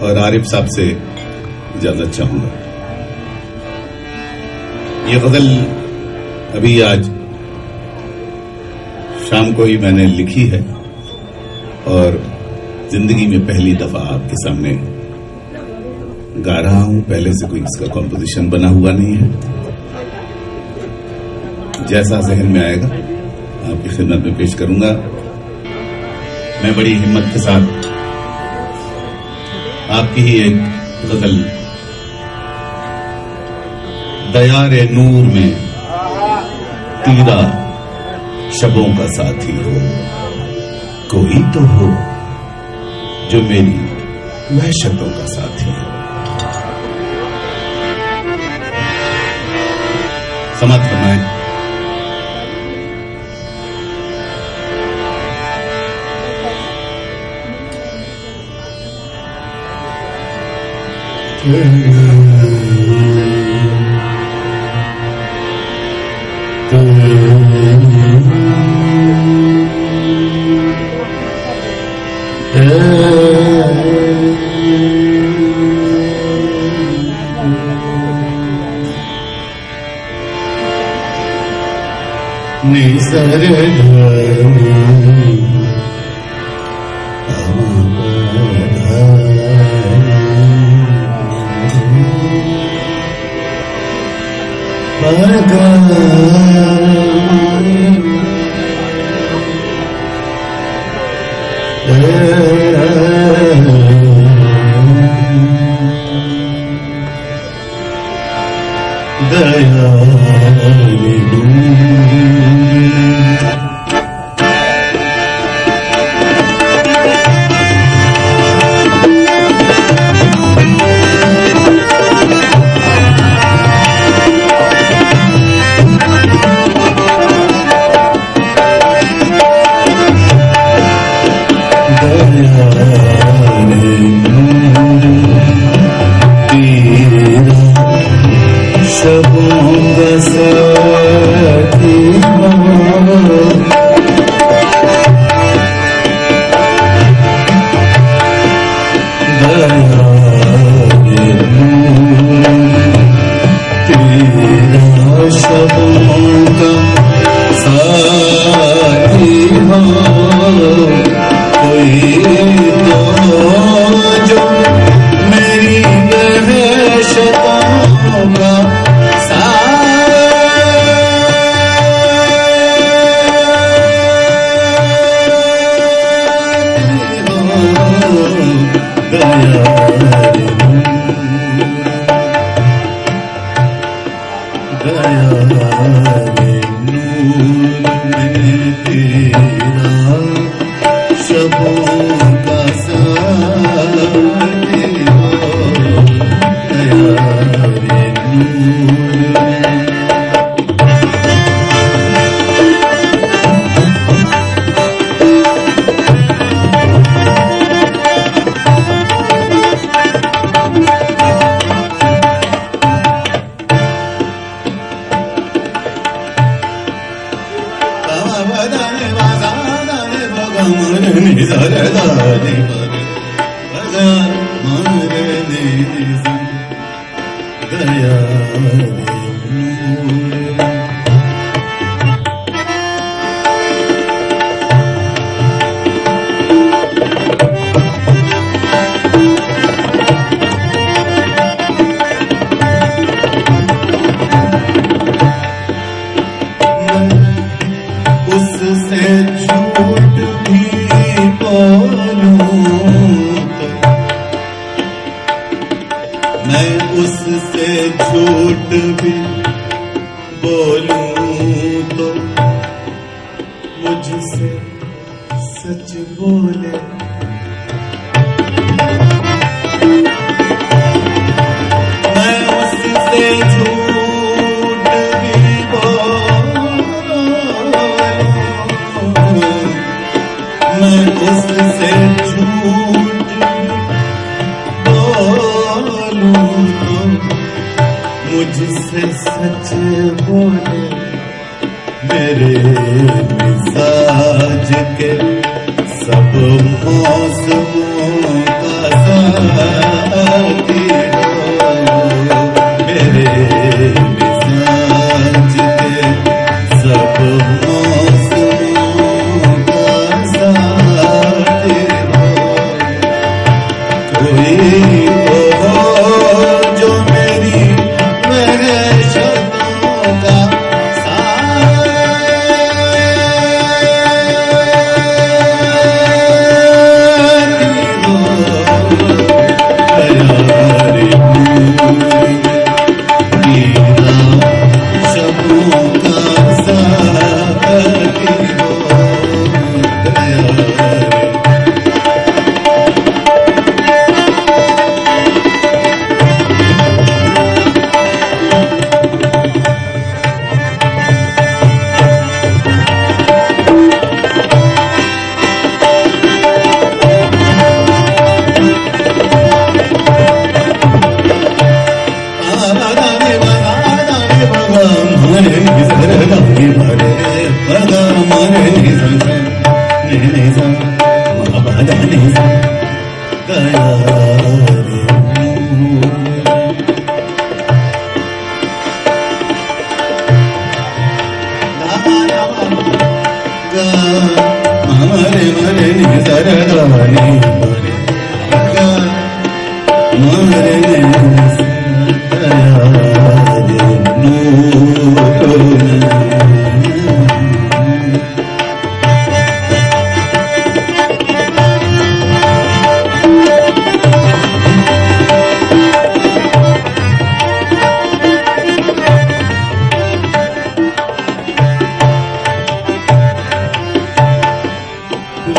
और आरिफ साहब से इजाजत चाहूंगा। ये गजल अभी आज शाम को ही मैंने लिखी है और जिंदगी में पहली दफा आपके सामने गा रहा हूं। पहले से कोई इसका कॉम्पोजिशन बना हुआ नहीं है, जैसा जहन में आएगा आपकी खिदमत में पेश करूंगा। मैं बड़ी हिम्मत के साथ आपकी ही एक गजल दयारे नूर में तीरा शबों का साथी हो, कोई तो हो जो मेरी वहशतों का साथी हो। समाप्त फरमाएं। मुझसे सच बोले मेरे मिजाज के सब मौसमों का साथ कोई तो हो जो मेरी मेरे शब्दों का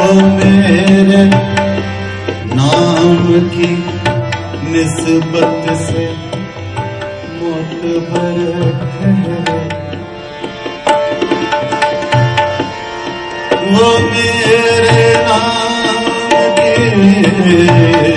मेरे नाम की निस्बत से मोतबर है, वो मेरे नाम की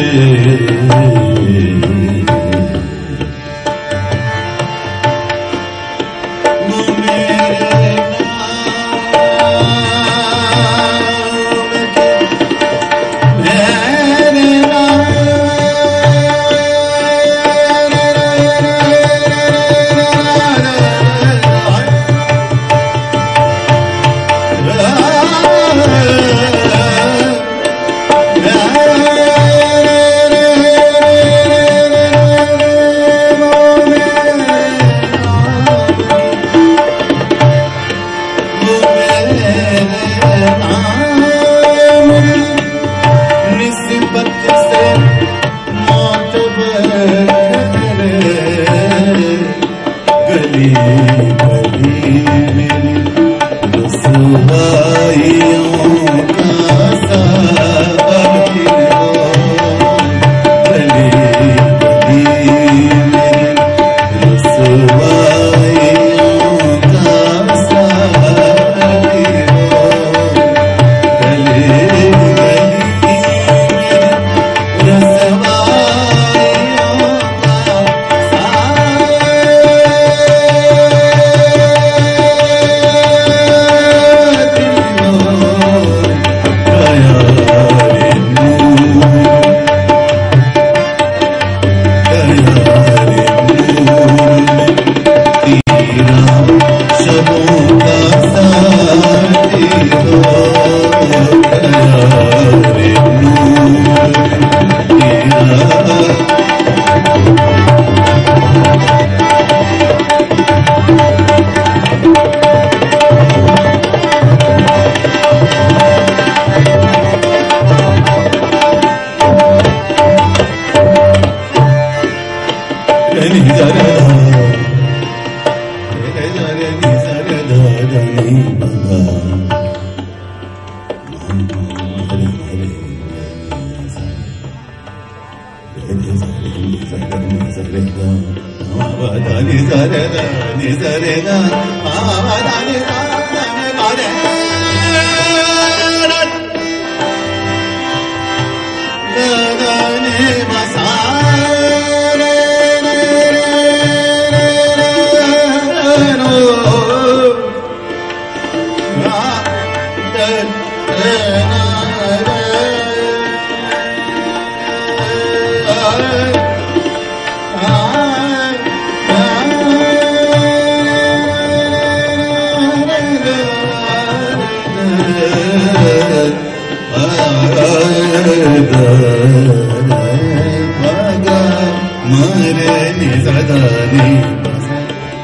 सदानी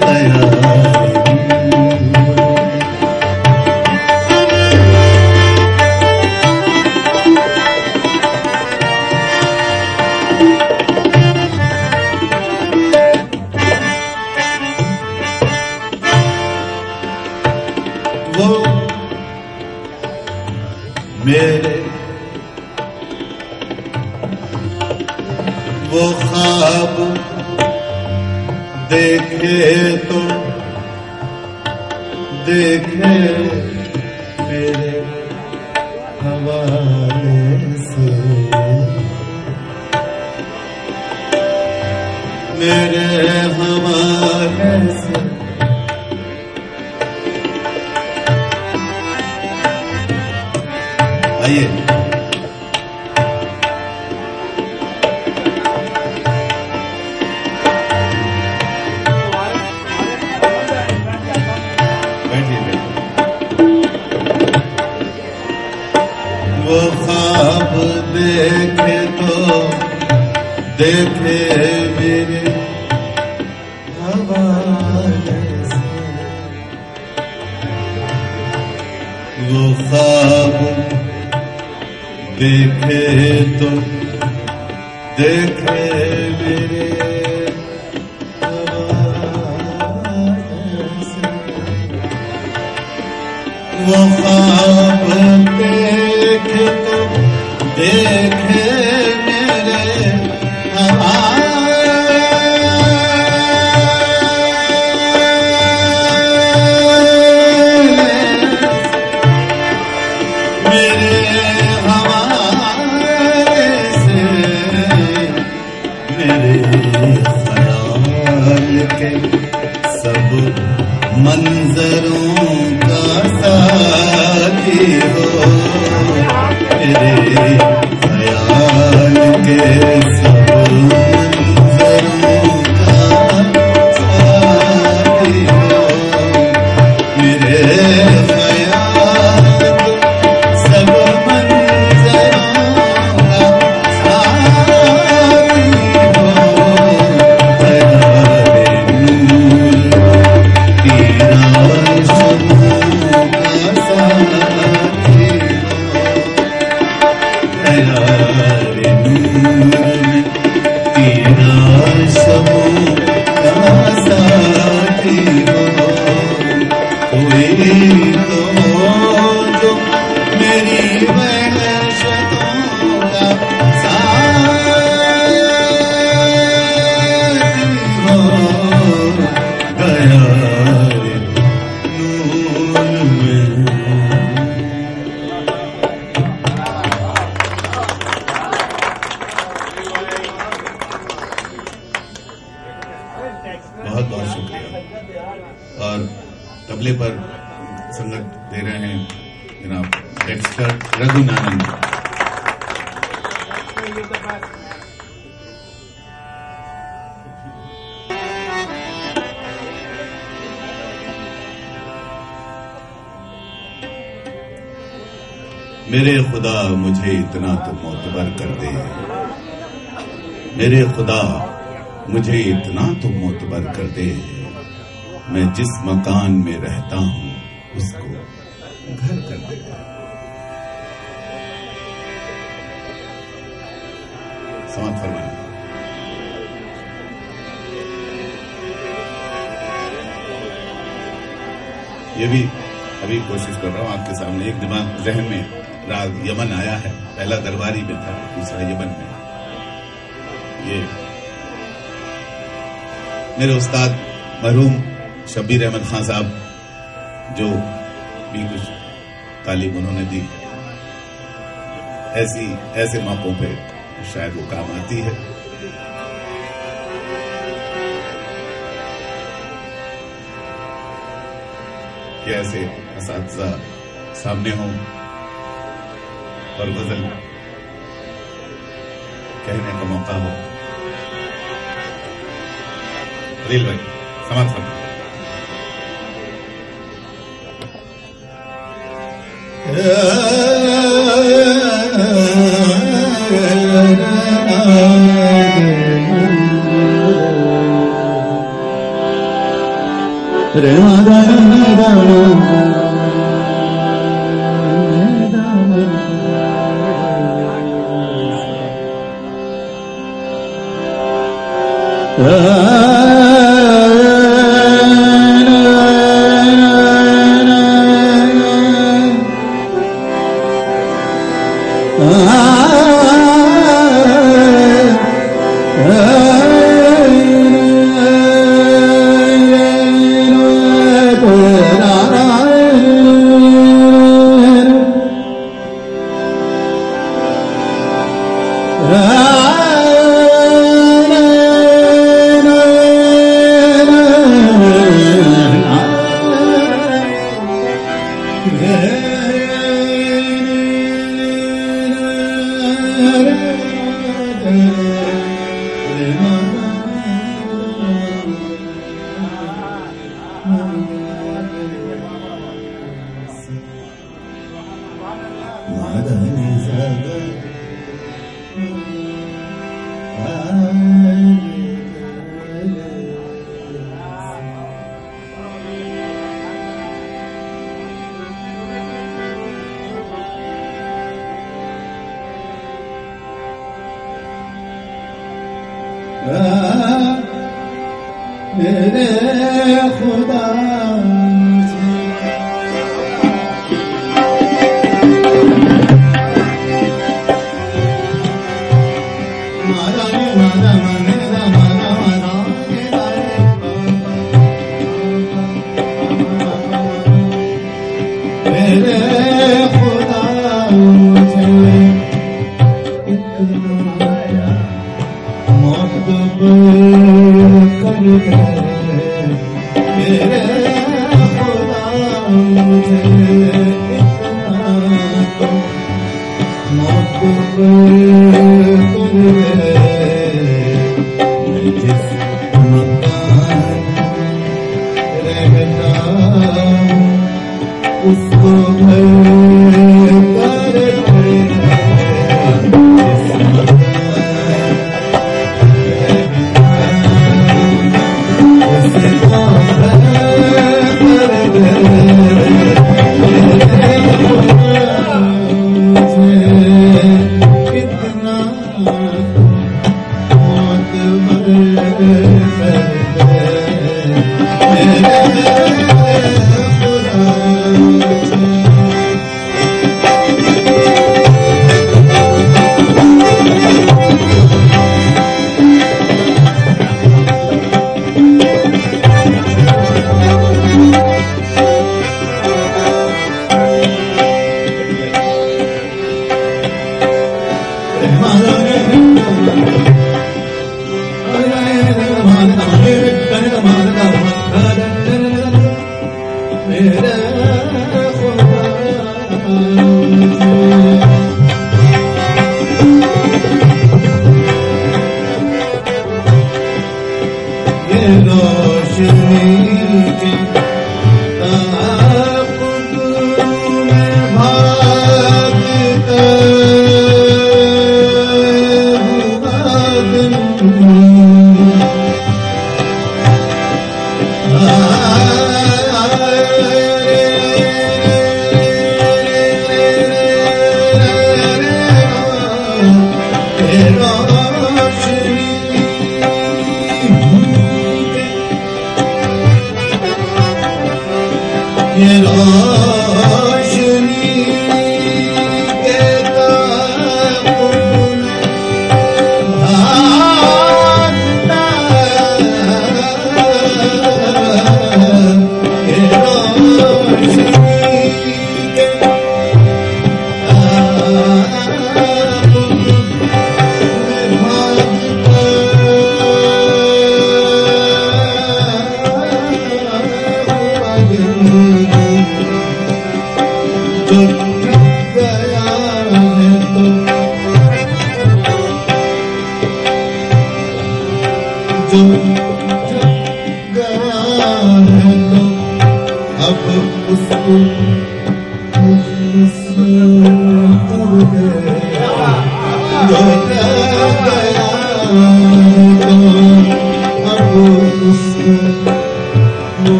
दया मेरे वो ख्वाब देखे तो देखे मेरे हवाले से, मेरे हवाले से। आइए वो ख्वाब देखे तो देखे मेरे हवाले से, वो ख्वाब देखे तो देखे मेरे हवाले से, वो ख्वाब देखे तो देखे मेरे सब मंजरों का साथी हो, मेरे ख्याल के सब मंजरों का साथी हो, मेरे ख्याल सब मंजरों का साथी हो। बहुत बहुत शुक्रिया। और तबले पर संगत दे रहे हैं जनाब डेक्स्टर रघुनानंद। मेरे खुदा मुझे इतना तो मोतबर कर दे, मेरे खुदा मुझे इतना तो मोतबर कर दे, मैं जिस मकान में रहता हूं उसको घर कर दे। समाप्त फरमाएं। ये भी अभी कोशिश कर रहा हूं आपके सामने, एक दिमाग जहन में राग यमन आया है, पहला दरबारी में था, दूसरा यमन में। ये मेरे उस्ताद मरहूम शब्बीर अहमद खान साहब जो भी कुछ तालीम उन्होंने दी, ऐसे मौकों पे शायद वो काम आती है। कि ऐसे असातिज़ा सामने हों और गजल कहने का मौका हो। दिल भाई समाप्त करो। Muslim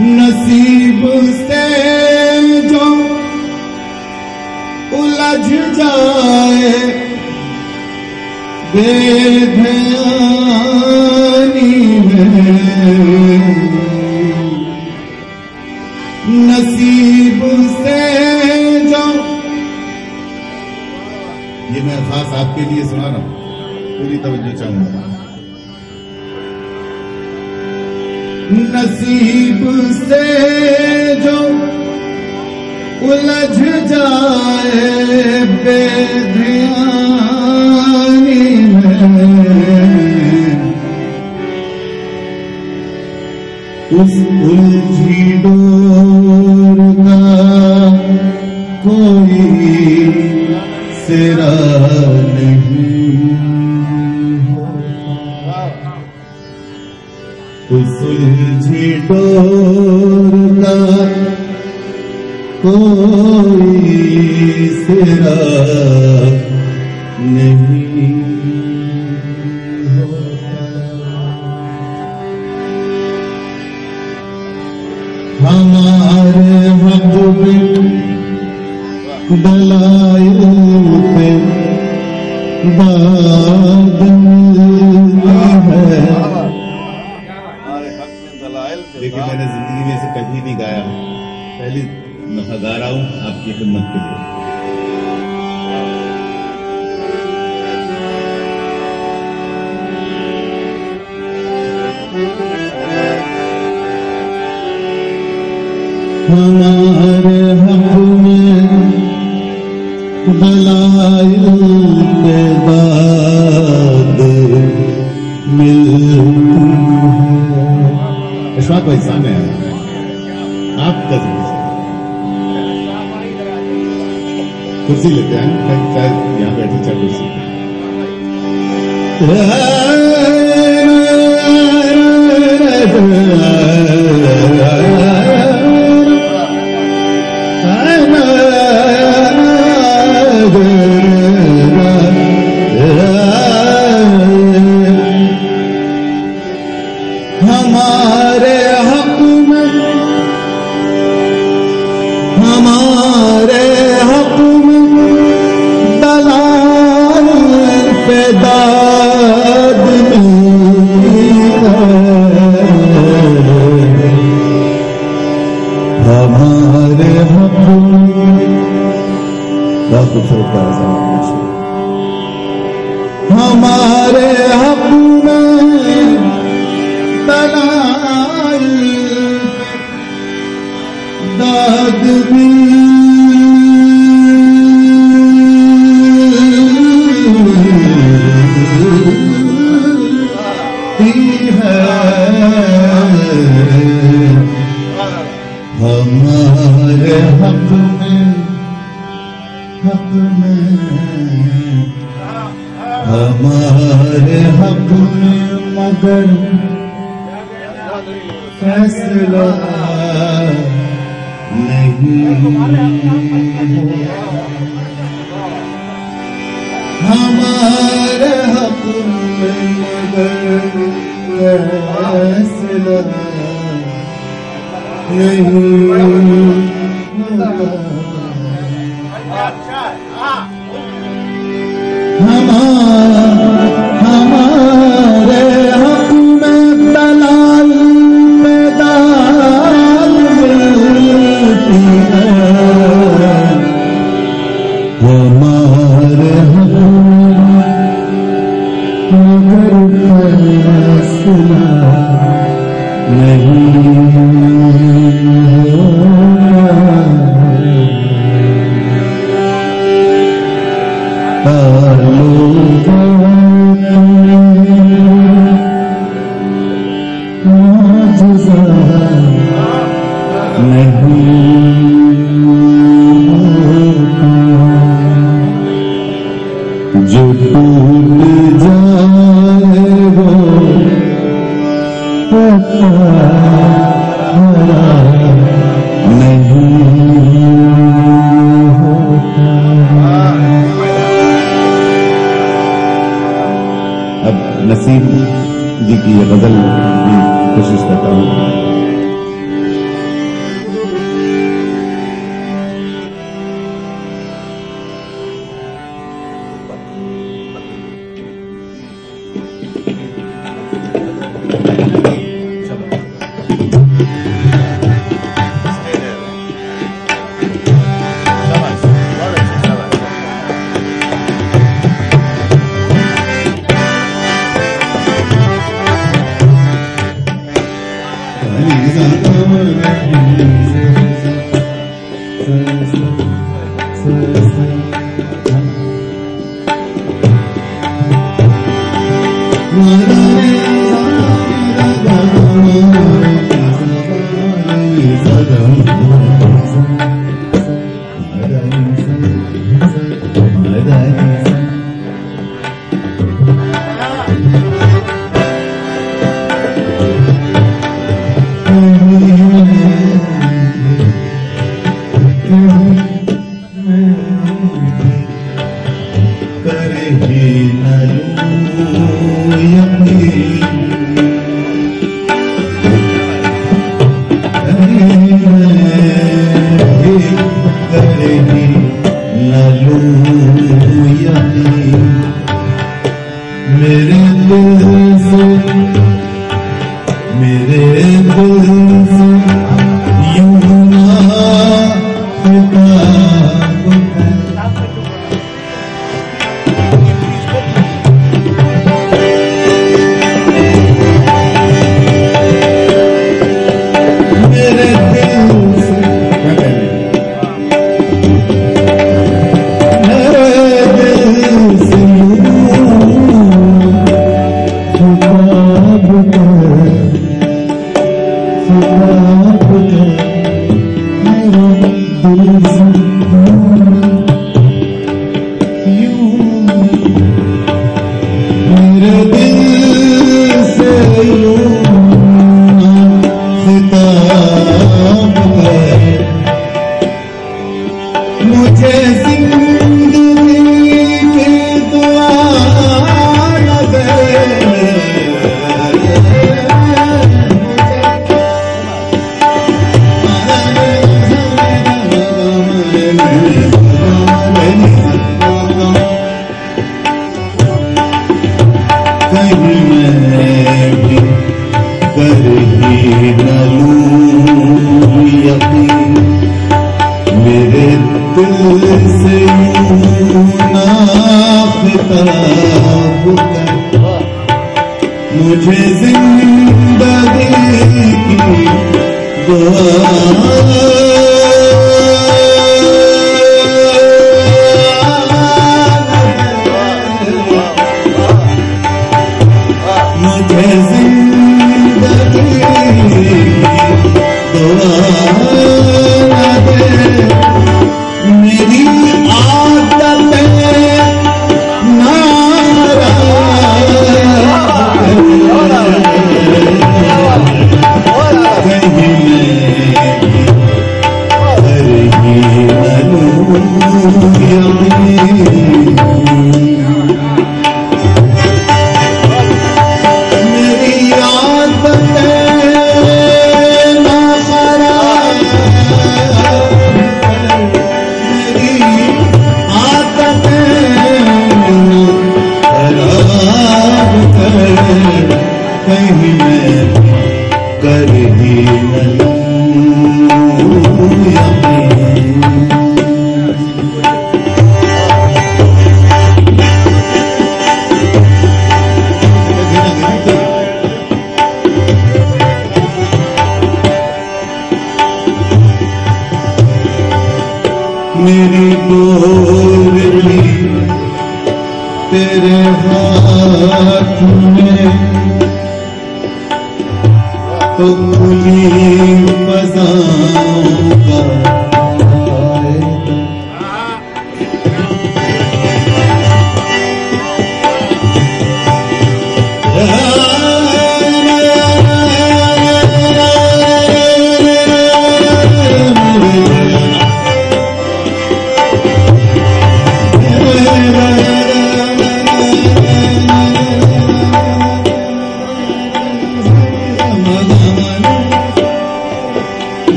नसीब से जो उलझ जाए बेध्यानी है, नसीब से जो, ये मैं खास आपके लिए सुना रहा हूं, पूरी तवज्जो चाहूंगा। नसीब से जो उलझ जाए बेध्यानी है, उस उलझी डोर का कोई सिरा नहीं, उस उलझी डोर का कोई सिरा नहीं होता। हमारे हक में दलाइल पे बात है, देखिए मैंने जिंदगी में इसे कभी नहीं गाया, पहली दफा गा रहा हूं आपकी खिदमत के लिए। हमारे हक में दलाइल के बाद मिलती है। अशफाक भाई सामने आया, आपका कुर्सी लेते हैं, चाहे यहाँ बैठे चाहे कुर्सी। हमारे हक में, हमारे हक में दलाल पे दाद मिली है, हमारे हक में बहुत खूबसूरत है, हमारे हक में दलाल दाद मिलती है, हमारे हक में, हक में, हमारे हक में, मगर फैसला नहीं हमारे हक में, मगर फैसला नहीं हमारे हक में दलाल पे दाल मिलती है, हमारे हक में मगर फैसला नहीं जो टूट जाए वो नहीं होता। अब नसीब जी की ये गजल भी कोशिश करता हूँ।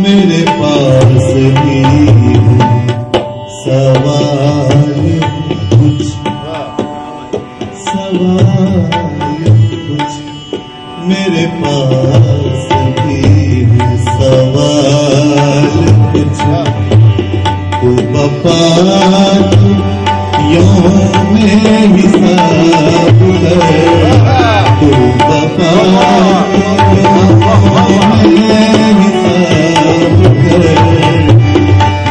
मेरे पास तू बपा यो में हिसाब कर, तू बपा में हिसाब कर,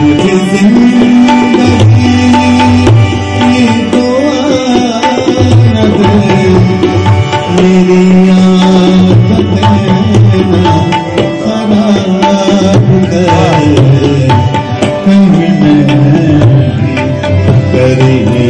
मुझे जिंदगी की दुआ न दे, मेरी आदतें ना खराब कर, कहीं मैं करेगी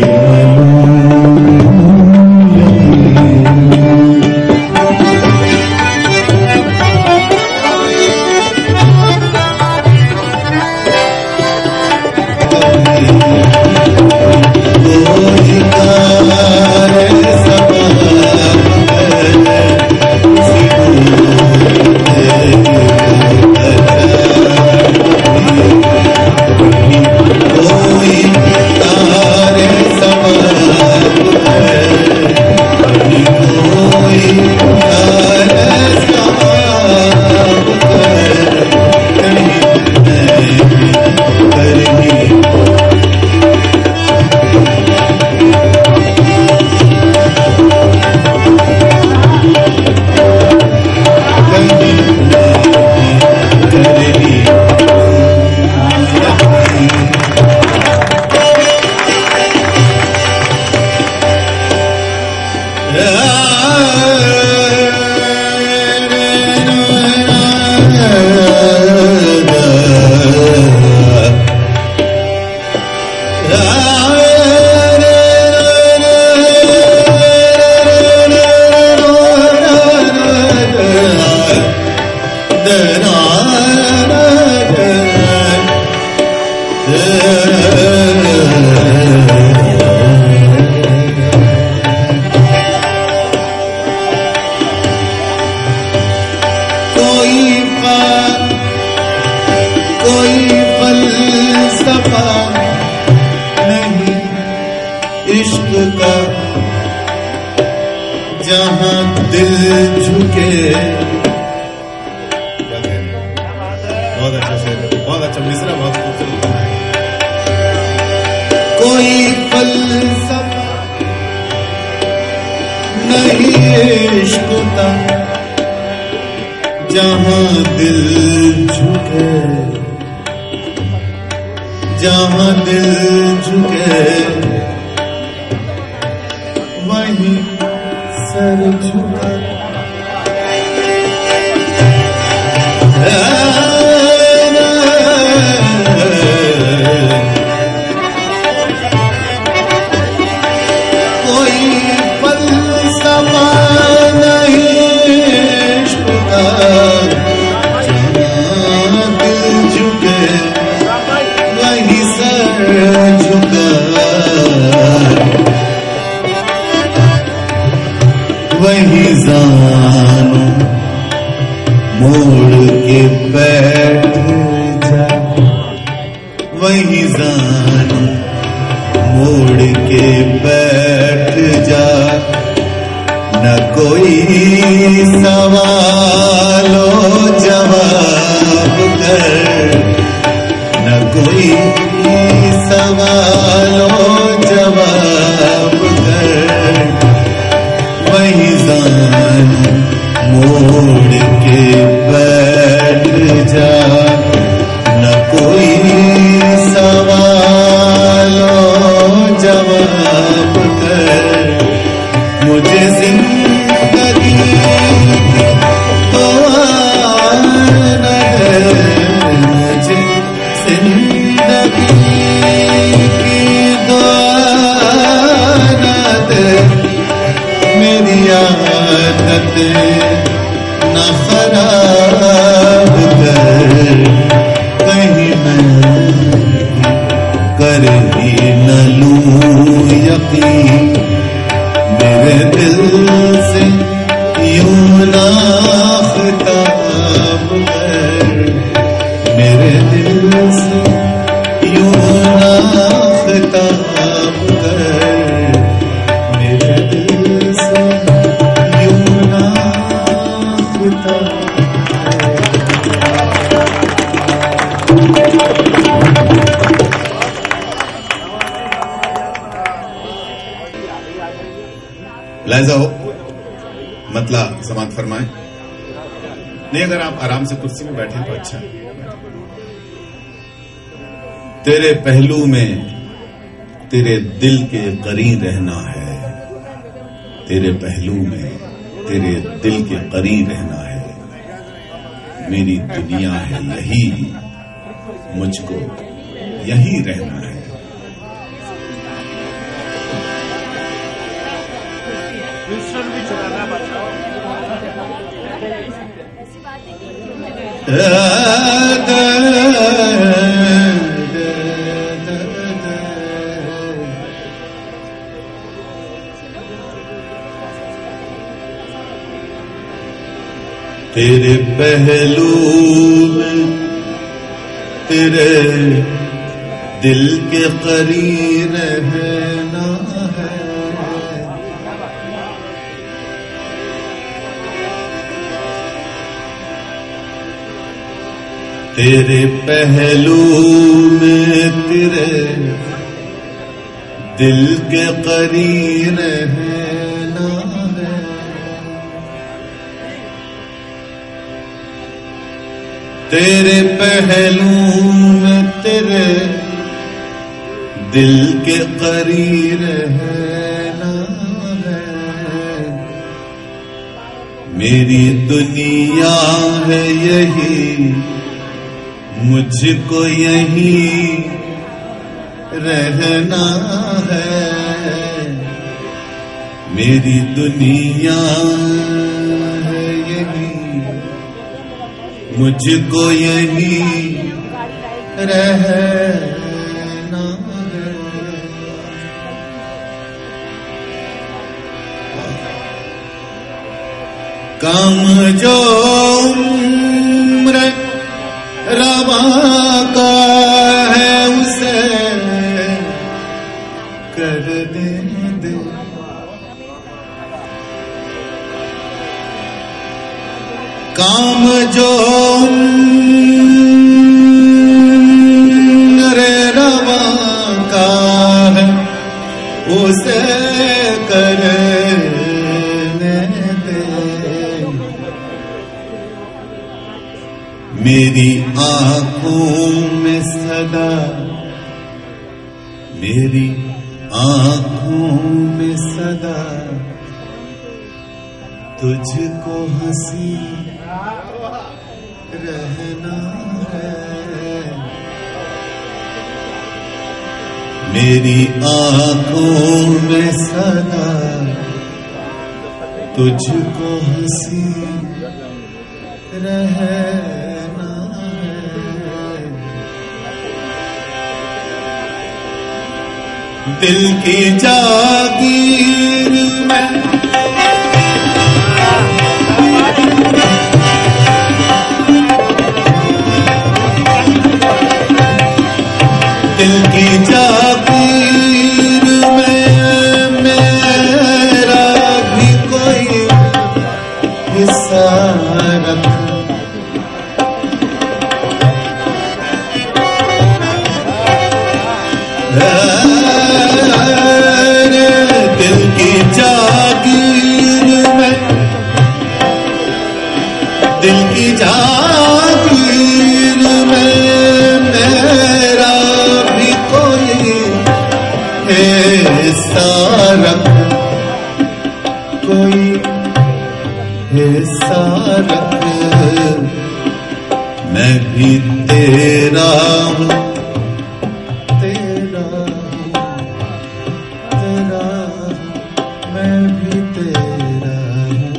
कोई फलसफा नहीं इश्क का, जहां दिल झुके। बहुत अच्छा शेर, बहुत अच्छा मिसरा, बहुत खूबसूरत। कोई फलसफा नहीं इश्क का, जहां दिल झुके, जहां दिल झुके, वहीं सर झुका। कोई फलसफा नहीं इश्क का, जहां दिल झुके, वहीं सर झुका, वहीं जानो मोड़ के बैठ जा, वहीं जानो मोड़ के बैठ जा। न कोई सवालो जवाब कर, न कोई सवालो जवाब कर, वहीं जानो मोड़ के बैठ जा। न कोई सवालो जवाब कर, मुझे जिंदगी दुआ न दे, मुझे जिंदगी की दुआ न दे, मेरी आदतें न खराब कर, कहीं मैं कर ही न लूं यकीन, मेरे दिल से यूं ना खिताब कर, मेरे दिल से यूं ना खिताब कर, मेरे दिल से यूं ना खिताब कर। समाप्त फरमाएं। नहीं, अगर आप आराम से कुर्सी में बैठे तो अच्छा। तेरे पहलू में तेरे दिल के करीब रहना है, तेरे पहलू में तेरे दिल के करीब रहना है। मेरी दुनिया है यही, मुझको यही रहना है। तेरे पहलू में तेरे दिल के करीब रहना है। तेरे पहलू में तेरे दिल के करीब रहना है। तेरे पहलू में तेरे दिल के करीब रहना है। मेरी दुनिया है यही, मुझको यही रहना है। मेरी दुनिया है यही, मुझको यही रहना है। काम जो उम्र रवा का है उसे कर दे। काम जो रवा का है उसे कर दे। मेरी आंखों में सदा, मेरी आंखों में सदा तुझको हंसी रहना है। मेरी आंखों में सदा तुझको हंसी रहना है। दिल की जागीर में दिल की जागीर में मेरा भी कोई हिस्सा रख। दिल की जागीर में, दिल की जागीर में मेरा भी कोई हिस्सा रख। कोई हिस्सा रख। मैं भी तेरा हूँ, तेरा तेरा, मैं भी तेरा हूँ,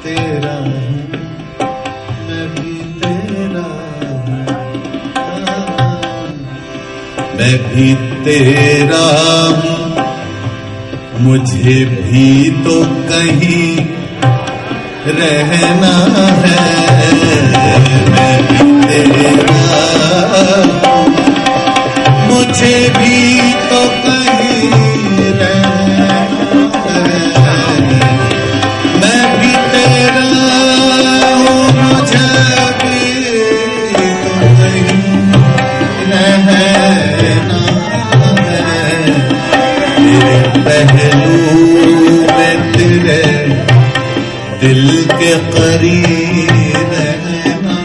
तेरा हूँ, मैं भी तेरा हूँ। मैं भी तेरा हूँ, मुझे भी तो कहीं रहना है। मैं भी तेरा हूँ, मुझे भी तो कहीं रहना है। मैं भी तेरा हूँ, मुझे भी तो कहीं रहना है। तेरे पहलू में तेरे करीब रहना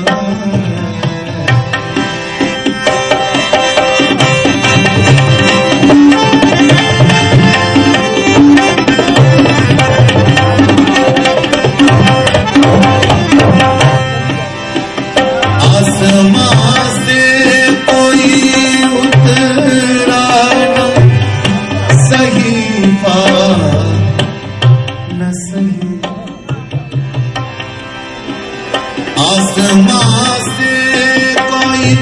आसमां से कोई उतरा सहीफा न सही आसमां से कोई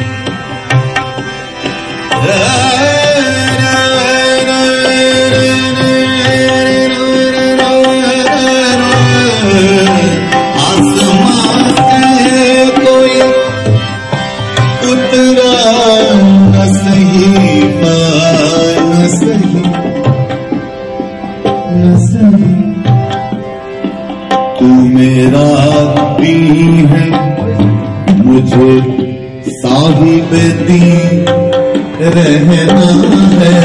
आसमां से कोई उतरा न सहीफा न सही न सही तू मेरा भी है मुझे साहिब दी रहना है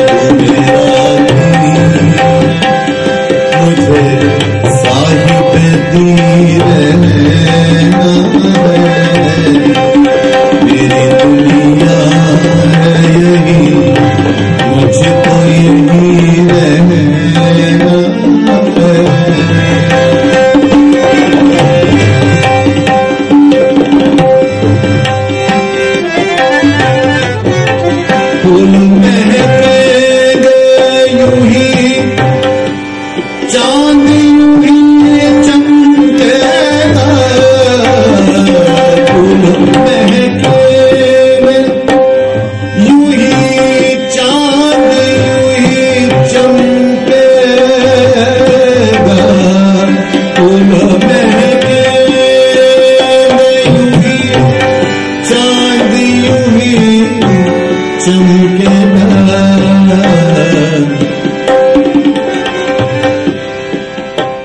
तू मेरा भी मुझे साहिब दी रहना है मेरी दुनिया है यही मुझको यही रहना है फूल महकेंगे यूं ही चांद यूं ही चमकेगा फूल महकेंगे यूं ही चांद यूं ही चमकेगा फूल महकेंगे यूं ही चांद यूं ही चमकेगा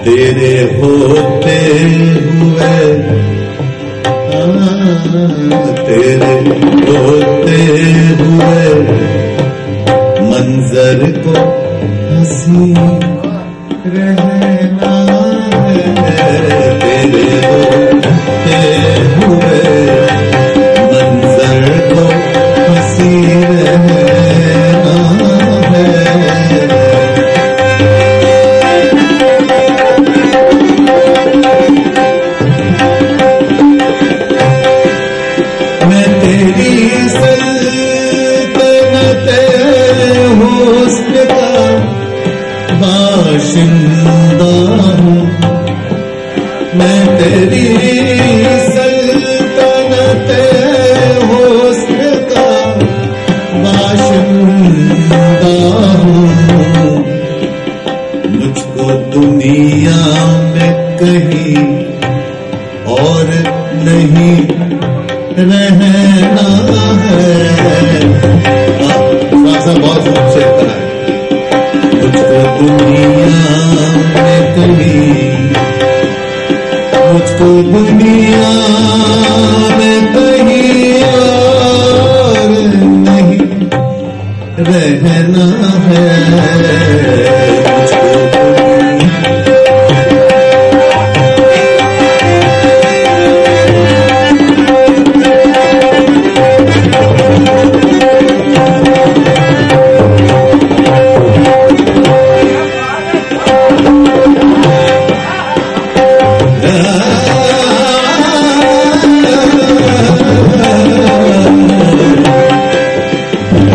तेरे होते हुए तेरे होते हुए मंजर को हंसी रहना है तेरे होते हुए मंजर को हंसी रहना है मैं तेरी सल्तनत हुस्न का बाशिंदा हूँ मैं तेरी सल्तनत हुस्न का बाशिंदा हूँ मुझको दुनिया में कहीं और नहीं रहना है बहुत से मुझको दुनिया में कहीं मुझको दुनिया में कहीं और नहीं रहना है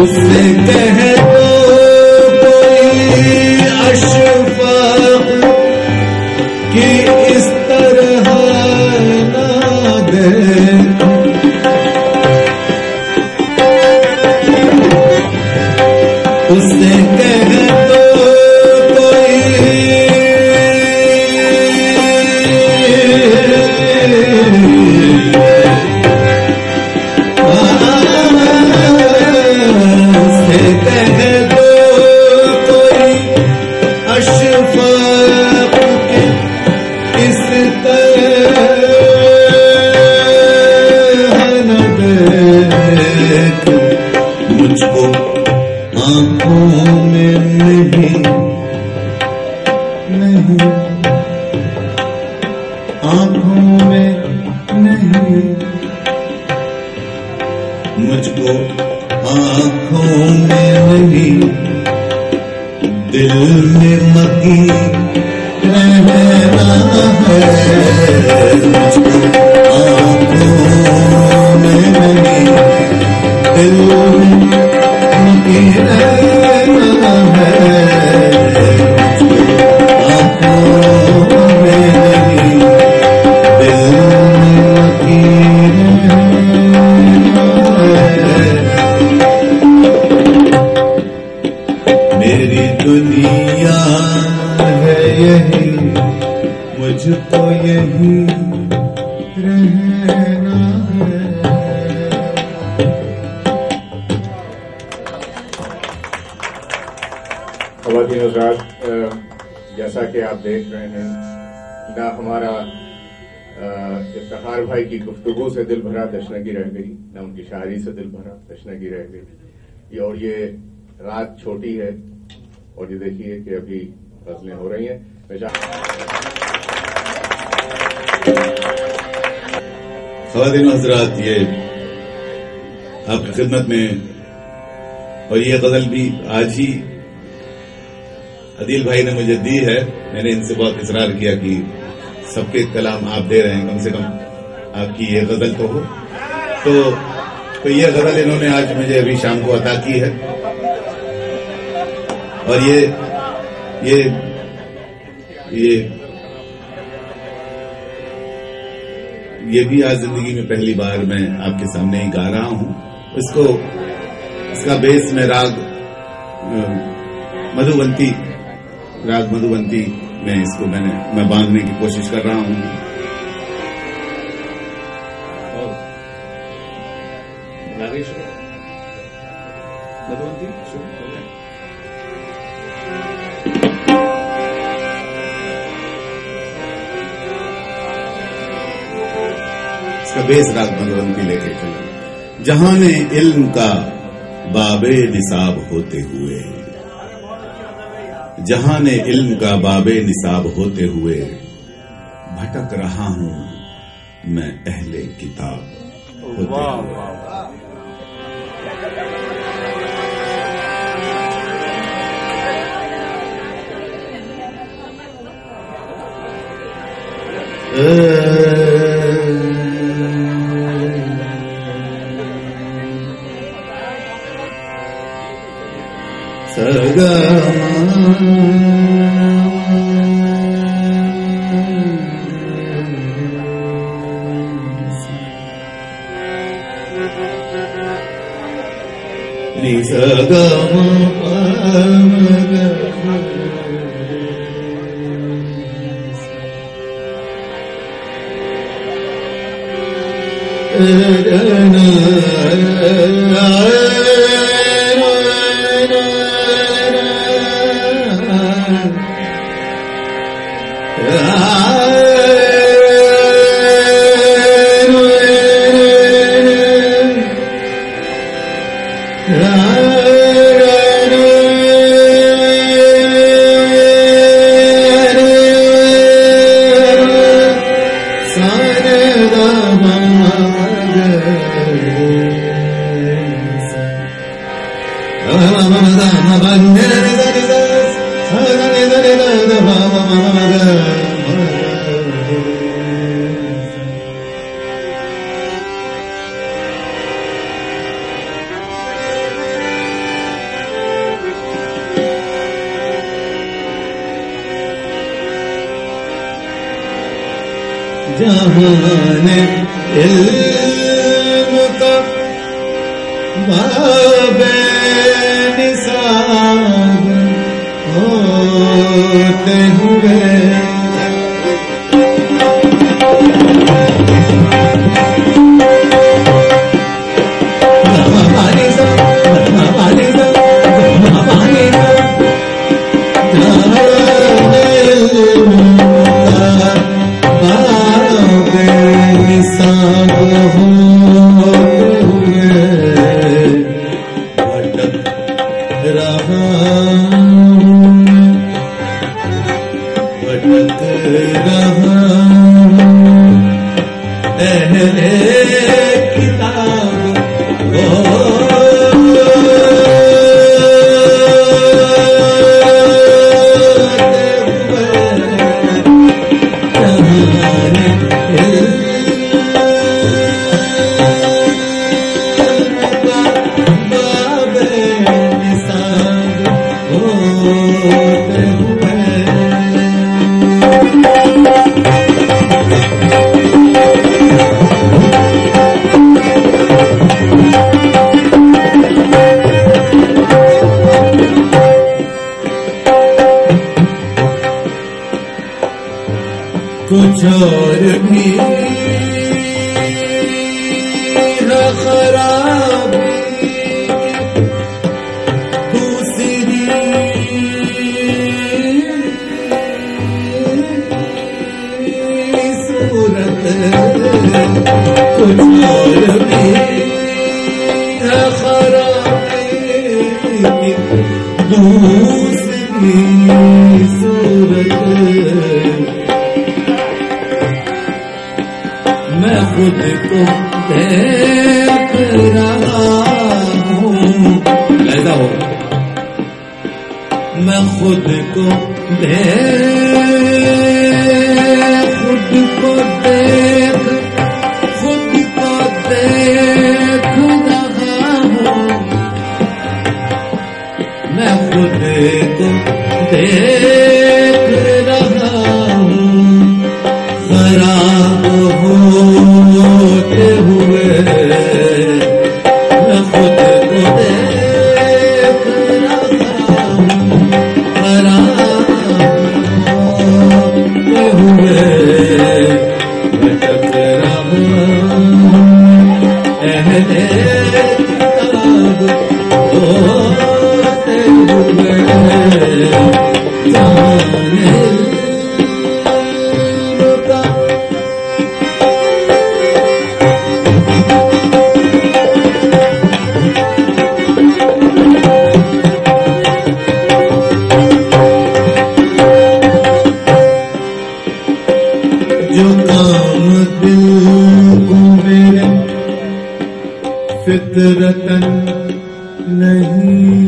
उससे कह दो कोई अशफाक कि इस तरह ना देखो उससे कह दो कोई अशफाक के इस तरह न देख मुझको आंखों में नहीं मुझको आंखों में नहीं दिल में मकी रहना है। मुझको आंखों में नहीं दिल में मकी रहना है। आंखों में नहीं दिल में मकी मेरी दुनिया है यही, मुझको यही रहना है। ख़वातीन हज़रात, जैसा कि आप देख रहे हैं ना, हमारा इफ्तिखार भाई की गुफ्तगू से दिल भरा तशनगी रह गई, ना उनकी शायरी से दिल भरा तशनगी रह गई। और ये रात छोटी है और ये देखिए कि अभी गज़लें हो रही हैं। ख़वातीन हज़रात, ये आपकी खिदमत में, और ये गज़ल भी आज ही अदील भाई ने मुझे दी है। मैंने इनसे बहुत इसरार किया कि सबके कलाम आप दे रहे हैं, कम से कम आपकी ये गज़ल तो हो। तो ये गज़ल इन्होंने आज मुझे अभी शाम को अता की है। और ये भी आज जिंदगी में पहली बार मैं आपके सामने ही गा रहा हूं। इसका बेस में राग मधुबंती में इसको मैं बांधने की कोशिश कर रहा हूं। इसका बेस राग मधुबंती लेके चलो। जहां ने इल्म का बाबे निसाब होते हुए, जहां ने इल्म का बाबे निसाब होते हुए, भटक रहा हूं मैं अहले किताब होते हुए। सगा निसगा जहान इल्म का बाबे निसाब होते हुए, कुछ और भी खराब दूसरी सूरत कुछ और भी खराब दूसरी सूरत मैं खुद को देख रहा हूँ ऐसा हो मैं खुद को देख रहा हूँ मैं खुद को देख रहा हूँ खराब होते हुए मैं खुद को देख रहा हूँ खराब होते हुए भटक रहा हूँ अहले किताब होते हुए जाने जो काम दिल को मेरे फितरतन नहीं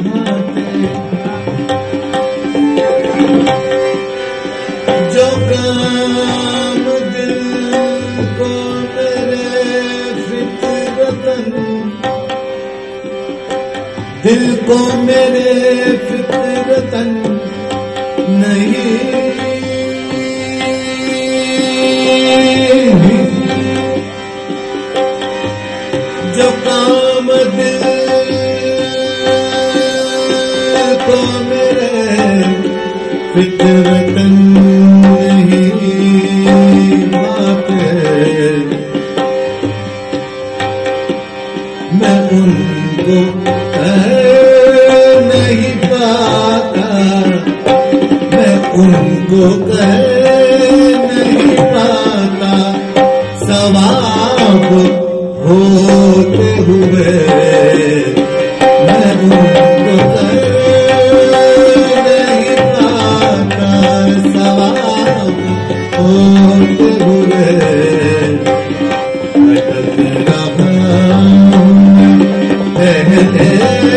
भाते जो काम दिल को मेरे फितरतन दिल को मेरे फितरतन नहीं जो काम दिल को मेरे फितरतन नहीं भाते मैं उनको नहीं पाता मैं उनको नहीं पाता सवाब होते हुए मैं उनको नहीं पाता सवाब होते हुए भटक रहा हूँ पहले होते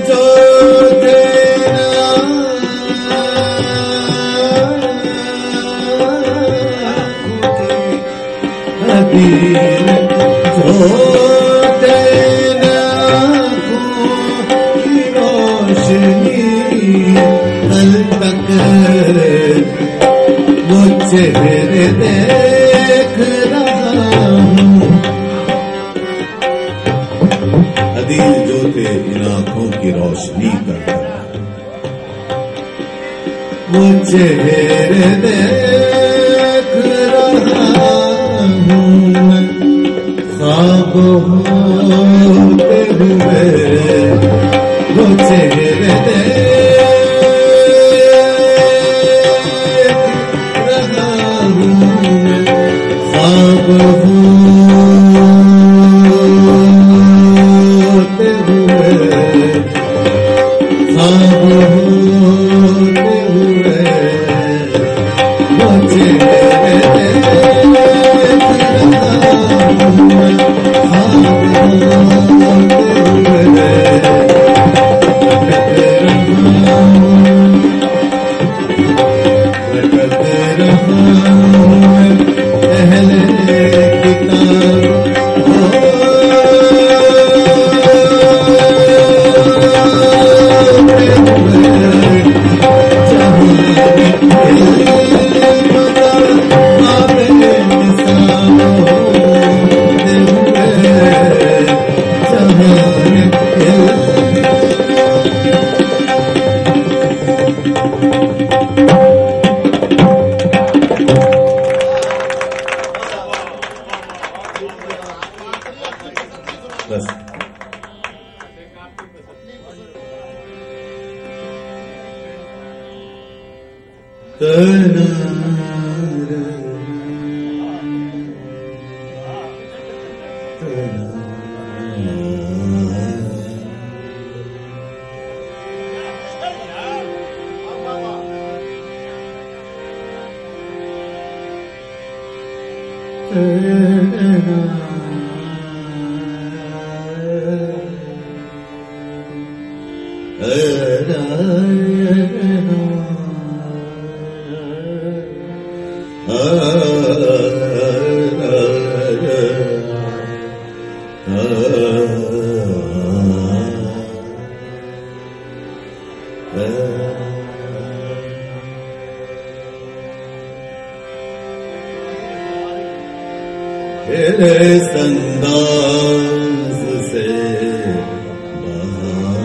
जो देना अदील जो देना की रोशनी कल तक वो चेहरे देख रहा हूँ। अदील जो थे इन आंखों की रोशनी करता वो चेहरे देख रहा हूँ। ख्वाब होते हुए वो चेहरे देख रहा हूँ। ख्वाब होते हुए ख्वाब होते हुए वो चेहरे देख रहा हूँ। ख्वाब होते तेरे संदाज से बाहर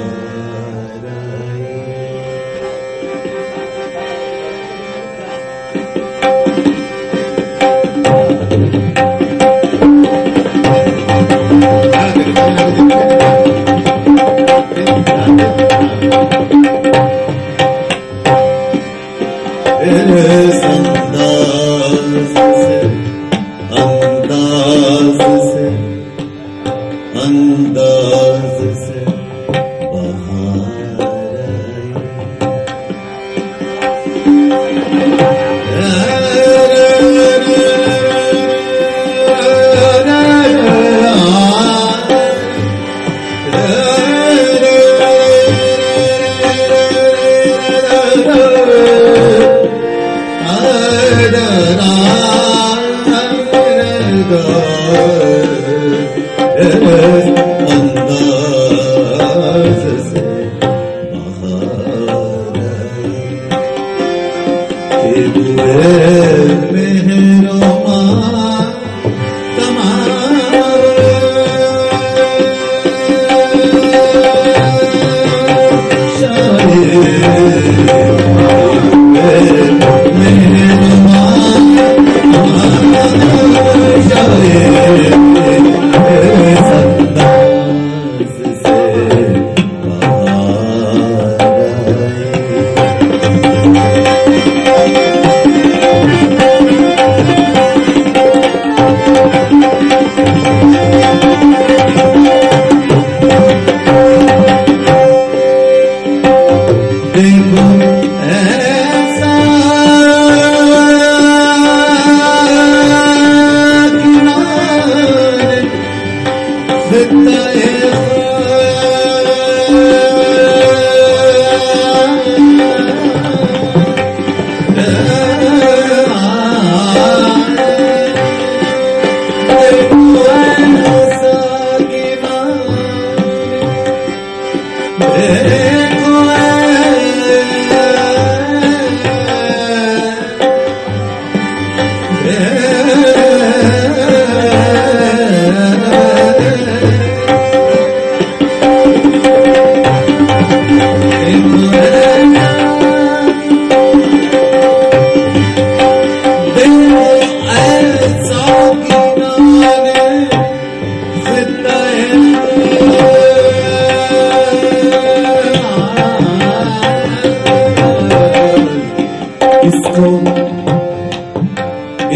तेरे संदाज से अंदाज से बाहर अंदाज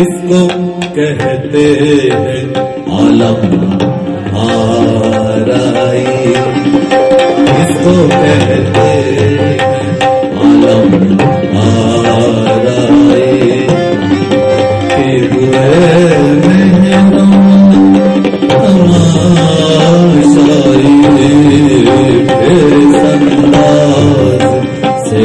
इसको कहते हैं आलम आराई, इसको कहते हैं आलम आराई, के हुए तमाशाई संदाज से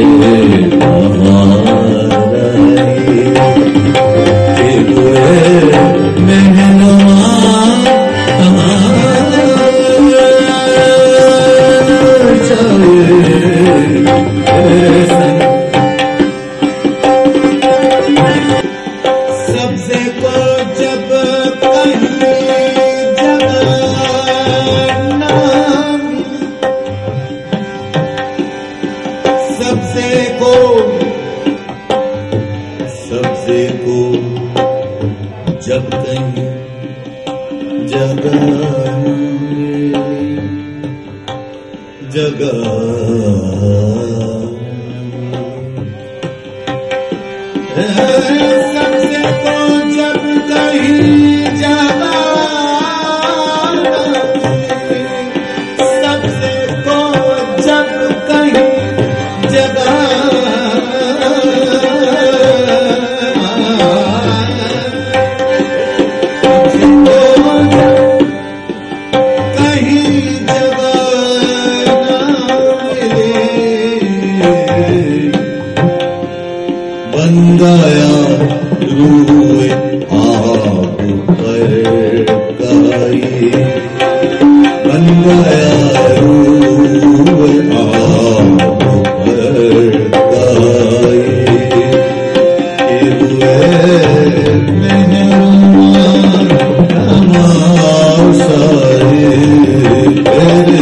जब कहीं जगह सबसे को जब कहीं जगह, सबसे को जब कहीं जगह बन गया रूए आप पर गाई, बन गया रूए आप पर गाई, हुए मेहमान तमाशाए तेरे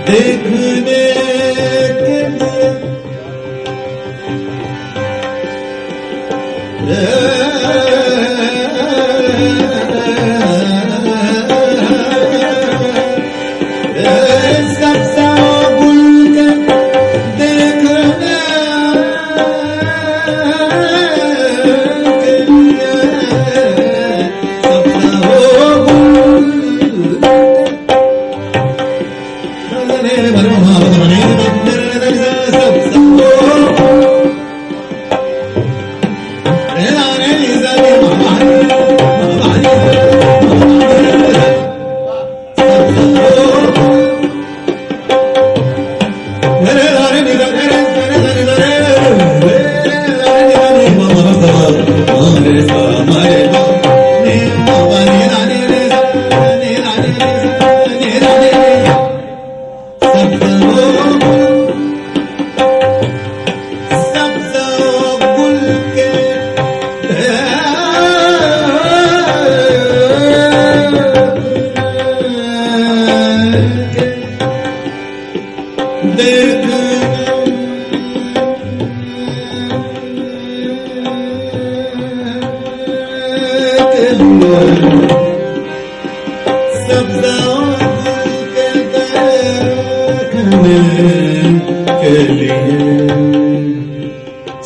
देखने के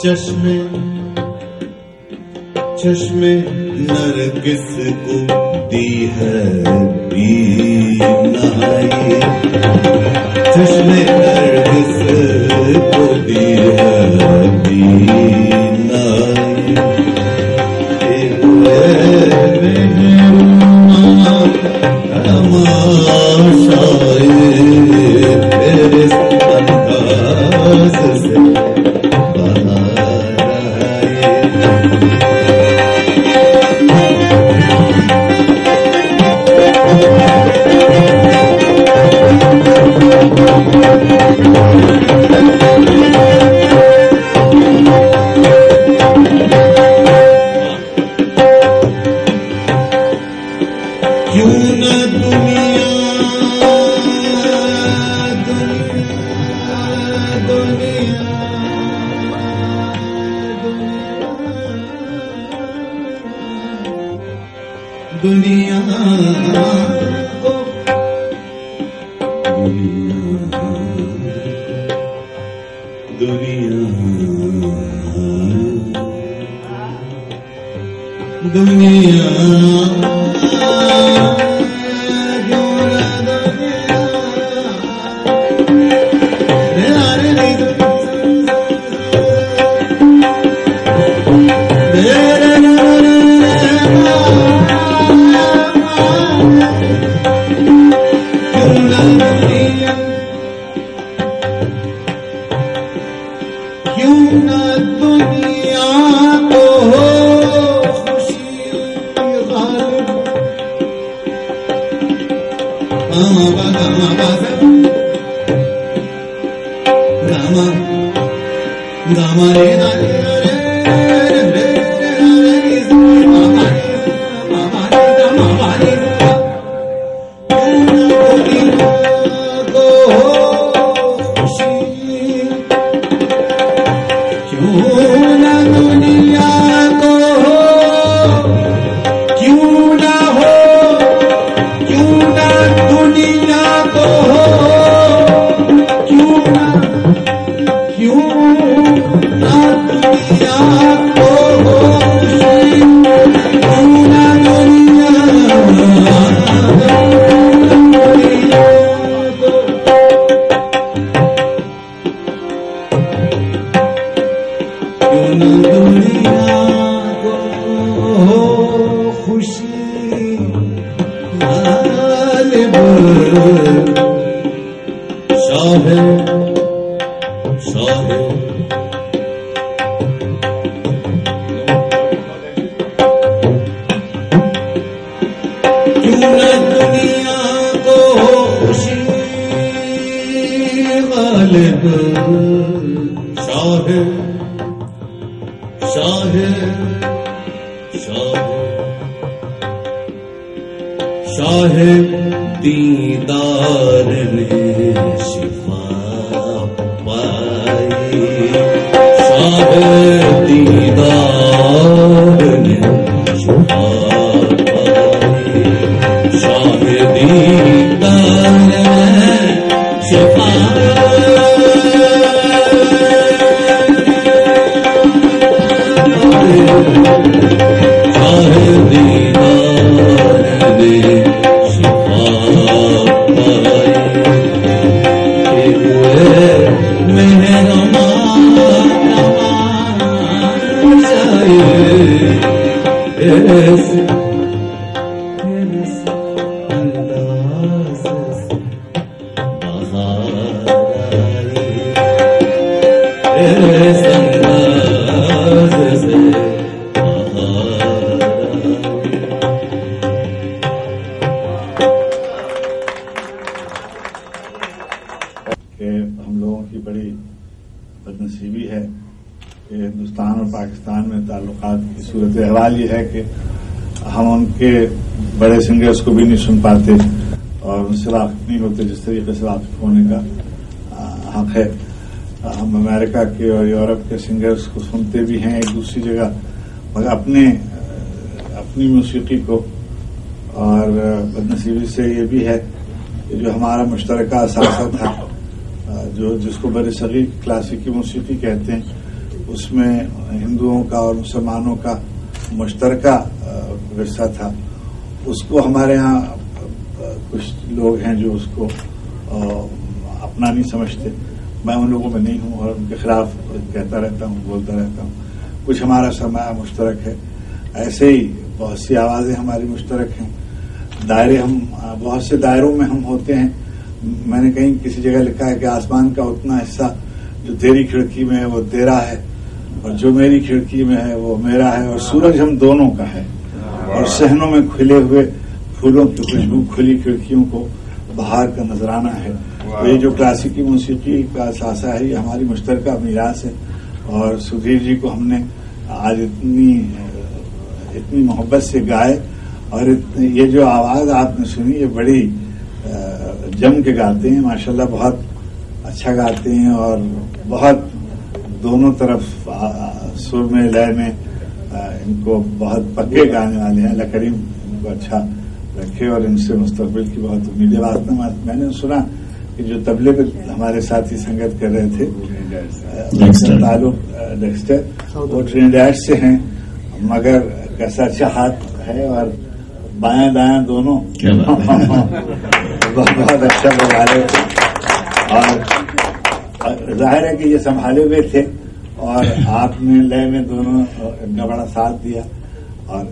चश्मे नरगिस को दी है बीनाई, चश्मे नरगिस को दी है बीनाई, तमाशाए तेरे अंदाज से दुनिया दीदार ने शिफा पाई, शाह दीदार ने शिफा पाई, शाह दीदार ने शिफा शाह दीदार ने हम लोगों की बड़ी बदनसीबी है कि हिंदुस्तान और पाकिस्तान में ताल्लुकात की सूरत अहवाल ये है कि हम उनके बड़े सिंगर्स को भी नहीं सुन पाते और उनसे वाकिफ नहीं होते जिस तरीके से वाकिफ होने का हक है। हम अमेरिका के और यूरोप के सिंगर्स को सुनते भी हैं एक दूसरी जगह, मगर अपनी मौसीकी को। और बदनसीबी से ये भी है कि जो हमारा मुश्तरका असासा था, जो जिसको बड़े सगीर क्लासिकी मौसीकी कहते हैं, उसमें हिंदुओं का और मुसलमानों का मुश्तरका विरसा था, उसको हमारे यहाँ कुछ लोग हैं जो उसको अपना नहीं समझते। मैं उन लोगों में नहीं हूं और उनके खिलाफ कहता रहता हूं, बोलता रहता हूं। कुछ हमारा सरमाया मुश्तरक है, ऐसे ही बहुत सी आवाजें हमारी मुश्तरक हैं। दायरे हम बहुत से दायरों में हम होते हैं। मैंने कहीं किसी जगह लिखा है कि आसमान का उतना हिस्सा जो तेरी खिड़की में है वो तेरा है, और जो मेरी खिड़की में है वो मेरा है, और सूरज हम दोनों का है, और सहनों में खिले हुए फूलों की खुशबू खुली खिड़कियों को बाहर का नजराना है। तो ये जो क्लासिकी मौसीकी का सासा है, ये हमारी मुश्तरका मीरास है। और सुधीर जी को हमने आज इतनी मोहब्बत से गाए, और ये जो आवाज आपने सुनी, ये बड़ी जम के गाते हैं माशाल्लाह, बहुत अच्छा गाते हैं, और बहुत दोनों तरफ सुर में लय में इनको बहुत पक्के गाने वाले हैं। अल्लाह करीम इनको अच्छा रखे और इनसे मुस्तकबिल की बहुत उम्मीद है। वास्तव में मैंने सुना कि जो तबले पे हमारे साथी संगत कर रहे थे, ताल्लुक डेक्स्टर, वो ट्रिनिडैड से हैं, मगर कैसा अच्छा हाथ है और बायां दायां दोनों बहुत अच्छा बजा रहे थे। और जाहिर है कि ये संभाले हुए थे, और आपने लय में दोनों इतना बड़ा साथ दिया। और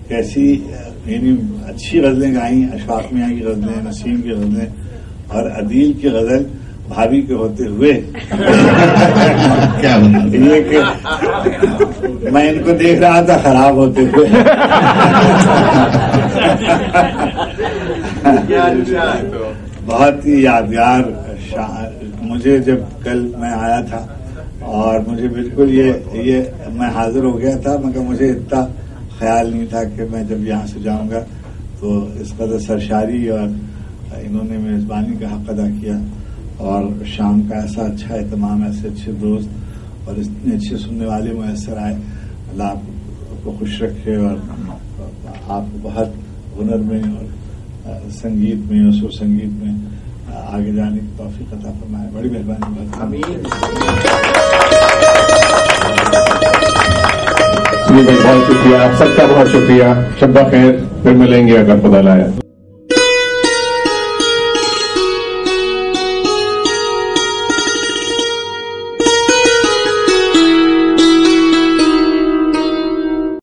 कैसी यानी अच्छी गजलें गाई, अशफाक मियां की गजलें, नसीम की गजलें, और अदील की गजल भाभी के होते हुए क्या ये कि मैं इनको देख रहा था खराब होते हुए। बहुत ही यादगार मुझे जब कल मैं आया था, और मुझे बिल्कुल ये मैं हाजिर हो गया था, मगर मुझे इतना ख्याल नहीं था कि मैं जब यहाँ से जाऊंगा तो इस कदर सरशारी और इन्होंने मेजबानी का हक अदा किया, और शाम का ऐसा अच्छा एहतमाम, ऐसे अच्छे दोस्त और इतने अच्छे सुनने वाले मुयसर आए। अल्लाह आपको खुश रखे और आपको बहुत हुनर में और संगीत में और सुर संगीत में आगे जाने की तौफीक अता फरमाए। बड़ी मेहरबानी। बहुत शुक्रिया, आप सबका बहुत शुक्रिया। शब्बा खैर, फिर मिलेंगे अगर खुदा लाया।